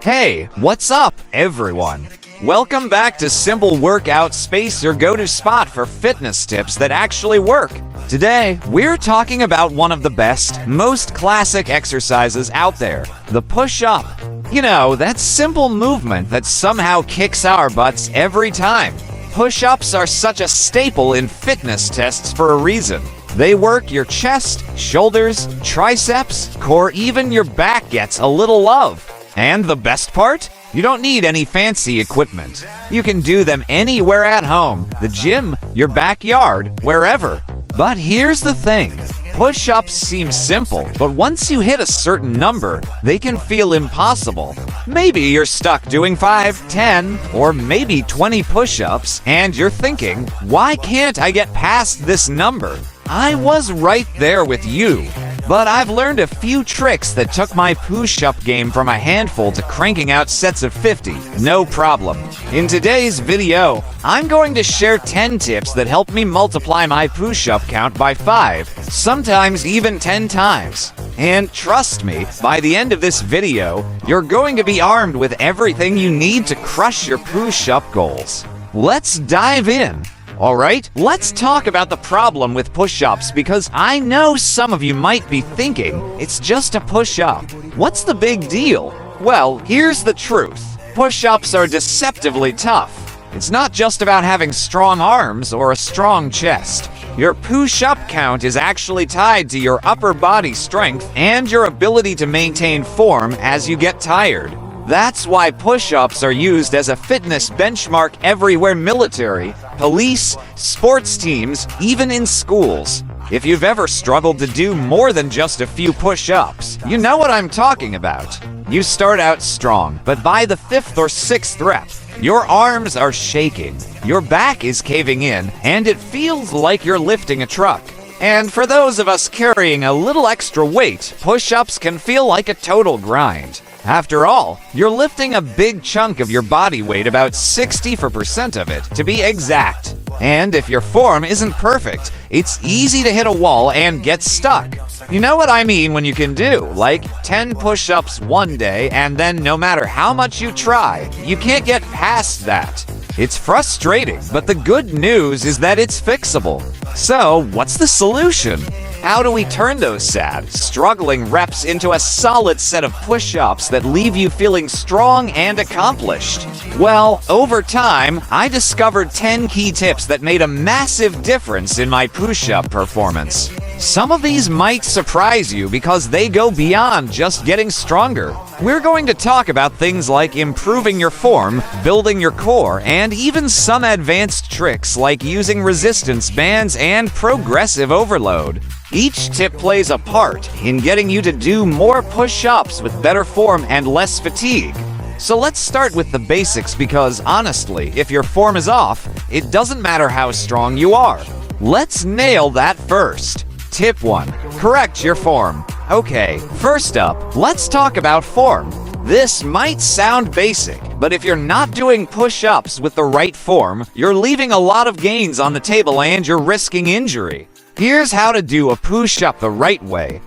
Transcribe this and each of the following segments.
Hey, what's up, everyone? Welcome back to Simple Workout Space, your go-to spot for fitness tips that actually work. Today, we're talking about one of the best, most classic exercises out there, the push-up. You know, that simple movement that somehow kicks our butts every time. Push-ups are such a staple in fitness tests for a reason. They work your chest, shoulders, triceps, core, even your back gets a little love. And the best part? You don't need any fancy equipment. You can do them anywhere at home, the gym, your backyard, wherever. But here's the thing. Push-ups seem simple, but once you hit a certain number, they can feel impossible. Maybe you're stuck doing 5, 10, or maybe 20 push-ups, and you're thinking, why can't I get past this number? I was right there with you. But I've learned a few tricks that took my push-up game from a handful to cranking out sets of 50, no problem. In today's video, I'm going to share 10 tips that help me multiply my push-up count by 5, sometimes even 10 times. And trust me, by the end of this video, you're going to be armed with everything you need to crush your push-up goals. Let's dive in. Alright, let's talk about the problem with push-ups because I know some of you might be thinking, it's just a push-up. What's the big deal? Well, here's the truth. Push-ups are deceptively tough. It's not just about having strong arms or a strong chest. Your push-up count is actually tied to your upper body strength and your ability to maintain form as you get tired. That's why push-ups are used as a fitness benchmark everywhere: military, police, sports teams, even in schools. If you've ever struggled to do more than just a few push-ups, you know what I'm talking about. You start out strong, but by the 5th or 6th rep, your arms are shaking, your back is caving in, and it feels like you're lifting a truck. And for those of us carrying a little extra weight, push-ups can feel like a total grind. After all, you're lifting a big chunk of your body weight, about 64% of it, to be exact. And if your form isn't perfect, it's easy to hit a wall and get stuck. You know what I mean when you can do, like, 10 push-ups one day, and then no matter how much you try, you can't get past that. It's frustrating, but the good news is that it's fixable. So, what's the solution? How do we turn those sad, struggling reps into a solid set of push-ups that leave you feeling strong and accomplished? Well, over time, I discovered 10 key tips that made a massive difference in my push-up performance. Some of these might surprise you because they go beyond just getting stronger. We're going to talk about things like improving your form, building your core, and even some advanced tricks like using resistance bands and progressive overload. Each tip plays a part in getting you to do more push-ups with better form and less fatigue. So let's start with the basics because honestly, if your form is off, it doesn't matter how strong you are. Let's nail that first. Tip 1. Correct your form. Okay, first up, let's talk about form. This might sound basic, but if you're not doing push-ups with the right form, you're leaving a lot of gains on the table and you're risking injury. Here's how to do a push-up the right way.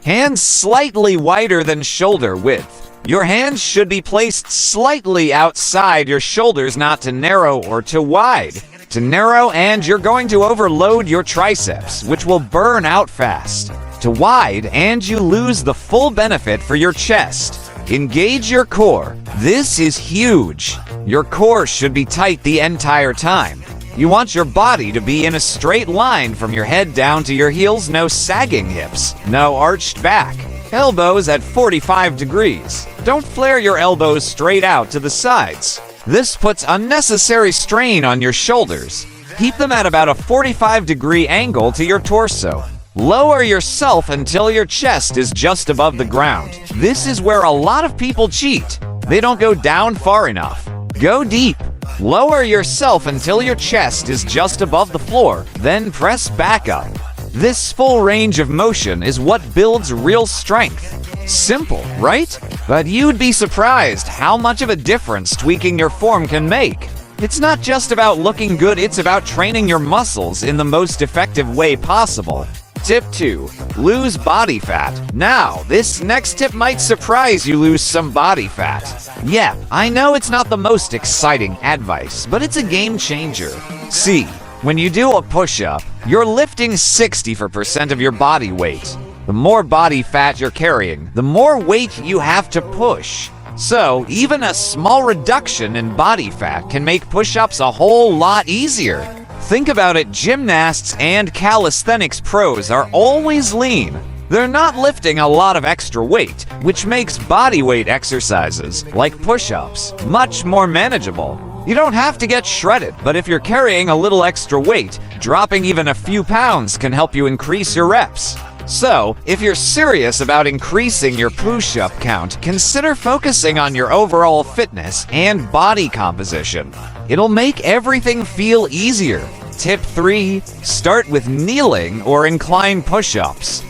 Hands slightly wider than shoulder width. Your hands should be placed slightly outside your shoulders, not too narrow or too wide. To narrow, and you're going to overload your triceps, which will burn out fast. To wide, and you lose the full benefit for your chest. Engage your core. This is huge. Your core should be tight the entire time. You want your body to be in a straight line from your head down to your heels, no sagging hips, no arched back. Elbows at 45 degrees. Don't flare your elbows straight out to the sides. This puts unnecessary strain on your shoulders. Keep them at about a 45-degree angle to your torso. Lower yourself until your chest is just above the ground. This is where a lot of people cheat. They don't go down far enough. Go deep. Lower yourself until your chest is just above the floor, then press back up. This full range of motion is what builds real strength. Simple, right? But you'd be surprised how much of a difference tweaking your form can make. It's not just about looking good, it's about training your muscles in the most effective way possible. Tip 2. Lose body fat. Now, this next tip might surprise you lose some body fat. Yeah, I know it's not the most exciting advice, but it's a game changer. See, when you do a push-up, you're lifting 64% of your body weight. The more body fat you're carrying, the more weight you have to push. So, even a small reduction in body fat can make push-ups a whole lot easier. Think about it, gymnasts and calisthenics pros are always lean. They're not lifting a lot of extra weight, which makes bodyweight exercises, like push-ups, much more manageable. You don't have to get shredded, but if you're carrying a little extra weight, dropping even a few pounds can help you increase your reps. So, if you're serious about increasing your push-up count, consider focusing on your overall fitness and body composition. It'll make everything feel easier. Tip 3. Start with kneeling or incline push-ups.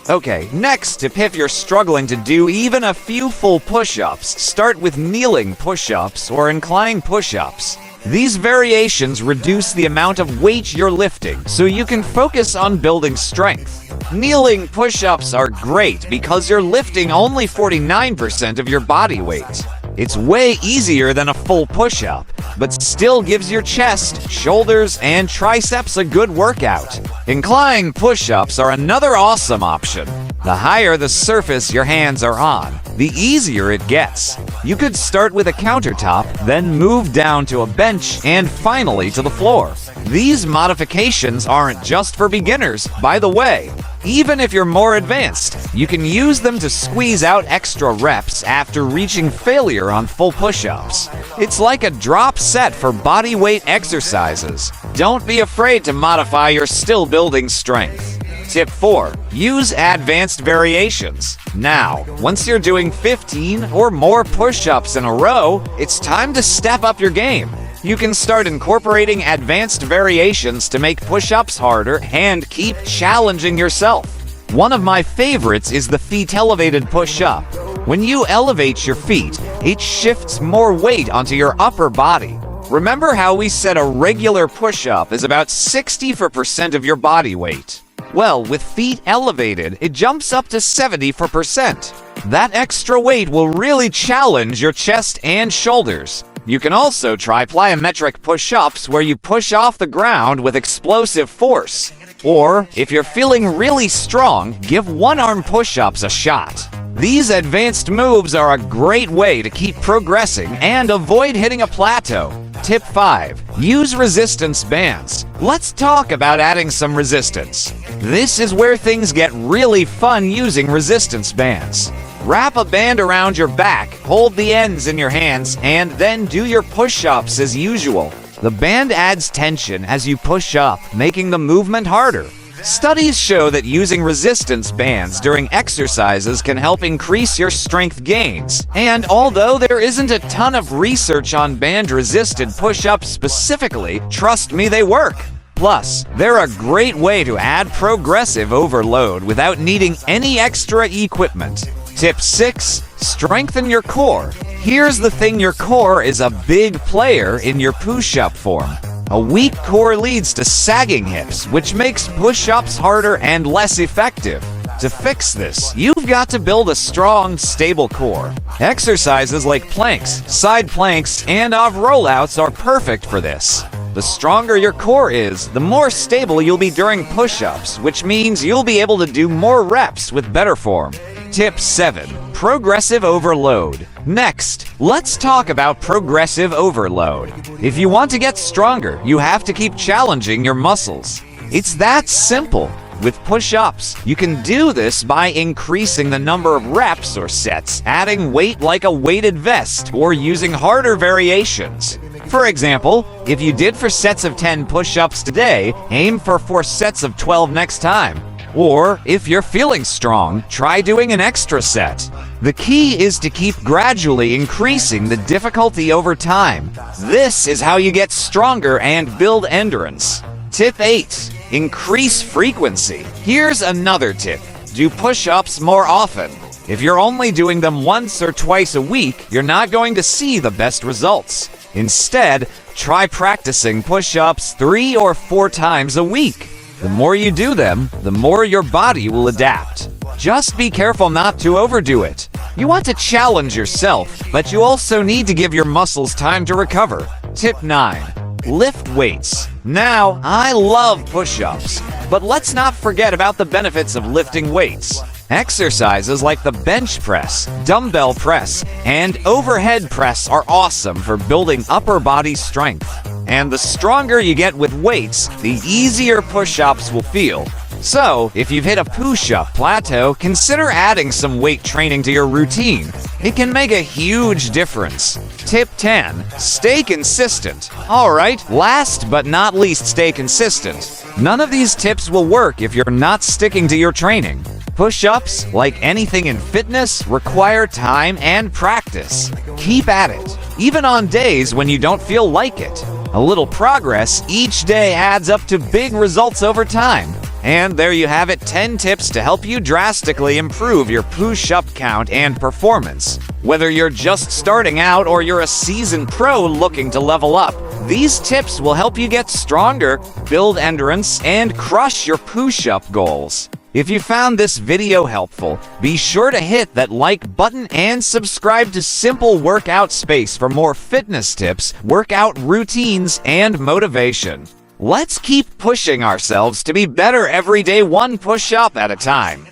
Okay, next tip, if you're struggling to do even a few full push-ups, start with kneeling push-ups or incline push-ups. These variations reduce the amount of weight you're lifting, so you can focus on building strength. Kneeling push-ups are great because you're lifting only 49% of your body weight. It's way easier than a full push-up, but still gives your chest, shoulders, and triceps a good workout. Incline push-ups are another awesome option. The higher the surface your hands are on, the easier it gets. You could start with a countertop, then move down to a bench, and finally to the floor. These modifications aren't just for beginners, by the way. Even if you're more advanced, you can use them to squeeze out extra reps after reaching failure on full push-ups. It's like a drop set for body weight exercises. Don't be afraid to modify your still building strength. Tip 4. Use advanced variations. Now, once you're doing 15 or more push-ups in a row, it's time to step up your game. You can start incorporating advanced variations to make push-ups harder and keep challenging yourself. One of my favorites is the feet elevated push-up. When you elevate your feet, it shifts more weight onto your upper body. Remember how we said a regular push-up is about 64% of your body weight? Well, with feet elevated, it jumps up to 74%. That extra weight will really challenge your chest and shoulders. You can also try plyometric push-ups where you push off the ground with explosive force. Or, if you're feeling really strong, give one-arm push-ups a shot. These advanced moves are a great way to keep progressing and avoid hitting a plateau. Tip 5. Use resistance bands. Let's talk about adding some resistance. This is where things get really fun using resistance bands. Wrap a band around your back, hold the ends in your hands, and then do your push-ups as usual. The band adds tension as you push up, making the movement harder. Studies show that using resistance bands during exercises can help increase your strength gains. And although there isn't a ton of research on band-resisted push-ups specifically, trust me, they work. Plus, they're a great way to add progressive overload without needing any extra equipment. Tip 6. Strengthen your core. Here's the thing, your core is a big player in your push-up form. A weak core leads to sagging hips, which makes push-ups harder and less effective. To fix this, you've got to build a strong, stable core. Exercises like planks, side planks, and off rollouts are perfect for this. The stronger your core is, the more stable you'll be during push-ups, which means you'll be able to do more reps with better form. Tip 7. Progressive overload. Next, let's talk about progressive overload. If you want to get stronger, you have to keep challenging your muscles. It's that simple. With push-ups, you can do this by increasing the number of reps or sets, adding weight like a weighted vest, or using harder variations. For example, if you did 4 sets of 10 push-ups today, aim for 4 sets of 12 next time. Or, if you're feeling strong, try doing an extra set. The key is to keep gradually increasing the difficulty over time. This is how you get stronger and build endurance. Tip 8. Increase frequency. Here's another tip. Do push-ups more often. If you're only doing them once or twice a week, you're not going to see the best results. Instead, try practicing push-ups 3 or 4 times a week. The more you do them, the more your body will adapt. Just be careful not to overdo it. You want to challenge yourself, but you also need to give your muscles time to recover. Tip 9. Lift weights. Now, I love push-ups, but let's not forget about the benefits of lifting weights. Exercises like the bench press, dumbbell press, and overhead press are awesome for building upper body strength. And the stronger you get with weights, the easier push-ups will feel. So, if you've hit a push-up plateau, consider adding some weight training to your routine. It can make a huge difference. Tip 10. Stay consistent. Alright, last but not least, stay consistent. None of these tips will work if you're not sticking to your training. Push-ups, like anything in fitness, require time and practice. Keep at it, even on days when you don't feel like it. A little progress each day adds up to big results over time. And there you have it, 10 tips to help you drastically improve your push-up count and performance. Whether you're just starting out or you're a seasoned pro looking to level up, these tips will help you get stronger, build endurance, and crush your push-up goals. If you found this video helpful, be sure to hit that like button and subscribe to Simple Workout Space for more fitness tips, workout routines, and motivation. Let's keep pushing ourselves to be better every day, one push-up at a time.